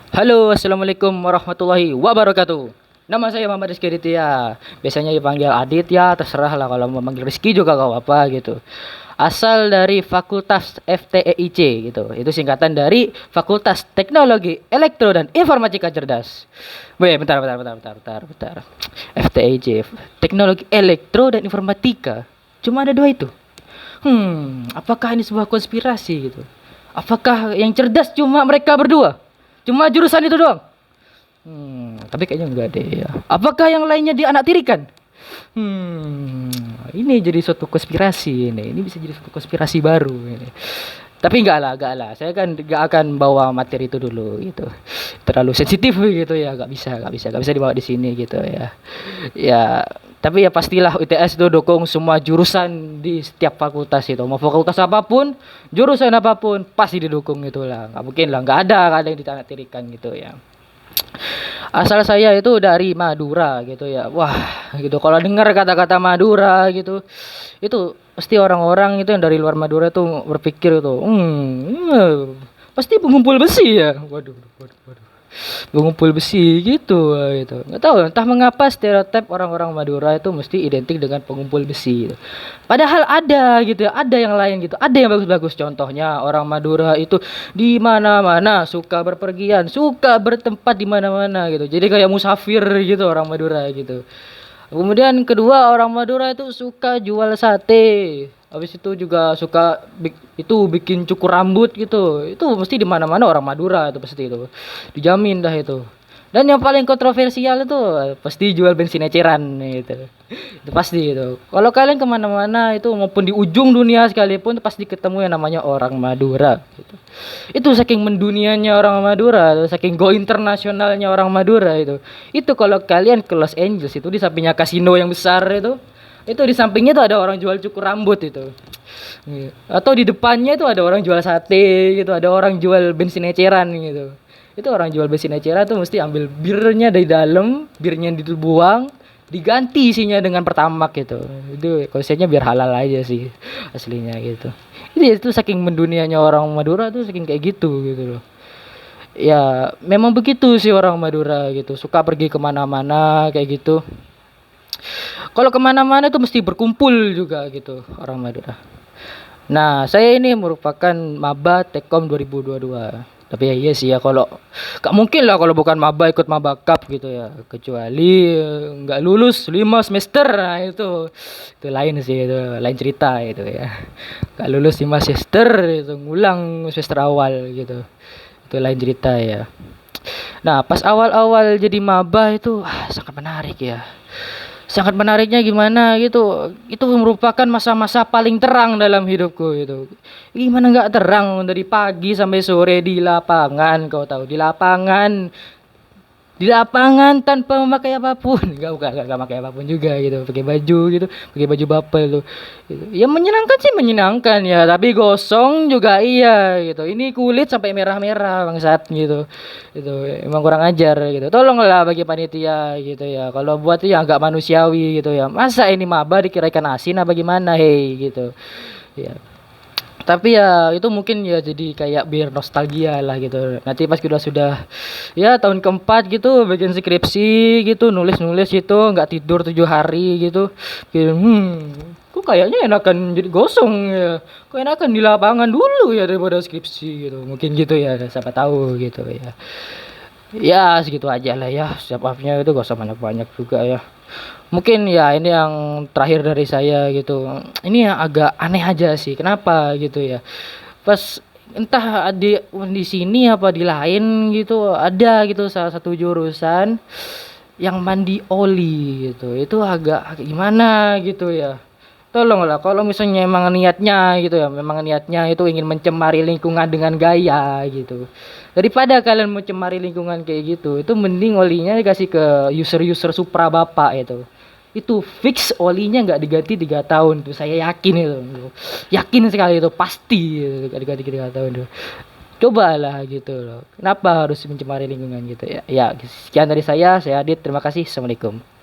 Halo, assalamualaikum warahmatullahi wabarakatuh. Nama saya Muhammad Rizky Aditya. Biasanya dipanggil Adit ya, terserah lah kalau mau manggil Rizky juga gak apa-apa gitu. Asal dari Fakultas FTEIC gitu. Itu singkatan dari Fakultas Teknologi Elektro dan Informatika Cerdas. Weh, bentar. FTEIC, Teknologi Elektro dan Informatika. Cuma ada dua itu. Apakah ini sebuah konspirasi gitu? Apakah yang cerdas cuma mereka berdua? Cuma jurusan itu doang? Tapi kayaknya enggak deh ya. Apakah yang lainnya dianaktirikan? Hmm, ini jadi suatu konspirasi ini. Ini bisa jadi suatu konspirasi baru ini. Tapi enggak lah. Saya kan enggak akan bawa materi itu dulu gitu. Terlalu sensitif gitu ya, enggak bisa dibawa di sini gitu ya. Ya, tapi ya pastilah UTS itu dukung semua jurusan di setiap fakultas itu. Mau fakultas apapun, jurusan apapun pasti didukung itulah. Enggak mungkin lah, enggak ada yang ditanaktirikan gitu ya. Asal saya itu dari Madura gitu ya. Wah, gitu. Kalau dengar kata-kata Madura gitu, itu pasti orang-orang itu yang dari luar Madura tuh berpikir tuh, pasti pengumpul besi ya. Waduh. Pengumpul besi gitu, gitu. Nggak tahu, entah mengapa stereotip orang-orang Madura itu mesti identik dengan pengumpul besi. Gitu. Padahal ada gitu ya, ada yang lain gitu, ada yang bagus-bagus. Contohnya orang Madura itu di mana-mana suka berpergian, suka bertempat di mana-mana gitu. Jadi kayak musafir gitu orang Madura gitu. Kemudian kedua orang Madura itu suka jual sate. Habis itu juga suka bikin cukur rambut gitu. Itu mesti di mana-mana orang Madura itu pasti itu. Dijamin dah itu. Dan yang paling kontroversial itu pasti jual bensin eceran gitu. Itu pasti itu. Kalau kalian kemana-mana itu maupun di ujung dunia sekalipun pasti ketemu yang namanya orang Madura. Gitu. Itu saking mendunianya orang Madura, saking go internasionalnya orang Madura itu. Itu kalau kalian ke Los Angeles itu di sampingnya kasino yang besar itu di sampingnya tuh ada orang jual cukur rambut itu. Atau di depannya itu ada orang jual sate gitu, ada orang jual bensin eceran gitu. Itu orang jual bensin eceran tuh mesti ambil birnya dari dalam, birnya dibuang, diganti isinya dengan pertamak gitu. Itu konsepnya biar halal aja sih aslinya gitu. Itu saking mendunianya orang Madura tuh saking kayak gitu loh. Ya memang begitu sih orang Madura gitu, suka pergi kemana-mana kayak gitu. Kalau kemana-mana tuh mesti berkumpul juga gitu orang Madura. Nah, saya ini merupakan maba Tekom 2022. Tapi ya iya sih ya, kalau gak mungkin lah kalau bukan maba ikut maba cup gitu ya, kecuali nggak lulus 5 semester. Nah, itu lain sih, itu lain cerita itu ya. Gak lulus 5 semester itu ngulang semester awal gitu, itu lain cerita ya. Nah, pas awal-awal jadi maba itu sangat menarik ya. Sangat menariknya gimana gitu. Itu merupakan masa-masa paling terang dalam hidupku itu. Gimana nggak terang dari pagi sampai sore di lapangan, kau tahu, di lapangan tanpa memakai apapun. Enggak pakai apapun juga gitu, pakai baju gitu, pakai baju bapel tuh gitu. Ya menyenangkan sih, menyenangkan ya, tapi gosong juga iya gitu. Ini kulit sampai merah-merah bangsat gitu. Itu emang kurang ajar gitu. Tolonglah bagi panitia gitu ya, kalau buat ya agak manusiawi gitu ya. Masa ini maba dikira ikan asin apa gimana, hei gitu ya. Tapi ya itu mungkin ya jadi kayak biar nostalgia lah gitu. Nanti pas kita sudah ya tahun keempat gitu bikin skripsi gitu, nulis-nulis gitu, nggak tidur 7 hari gitu. Kok kayaknya enakan jadi gosong ya. Kok enakan di lapangan dulu ya daripada skripsi gitu. Mungkin gitu ya, siapa tahu gitu ya. Ya segitu aja lah ya. Siapapnya itu gak usah banyak-banyak juga ya. Mungkin ya ini yang terakhir dari saya gitu. Ini yang agak aneh aja sih. Kenapa gitu ya? Pas entah di sini apa di lain gitu ada gitu salah satu jurusan yang mandi oli gitu. Itu agak gimana gitu ya. Tolonglah kalau misalnya emang niatnya gitu ya, memang niatnya itu ingin mencemari lingkungan dengan gaya gitu. Daripada kalian mencemari lingkungan kayak gitu, itu mending olinya dikasih ke user-user Supra Bapak itu. Itu fix olinya nggak diganti 3 tahun tuh, saya yakin itu. Yakin sekali itu pasti itu, nggak diganti 3 tahun tuh. Cobalah gitu loh. Kenapa harus mencemari lingkungan gitu ya? Ya, sekian dari saya Adit. Terima kasih. Assalamualaikum.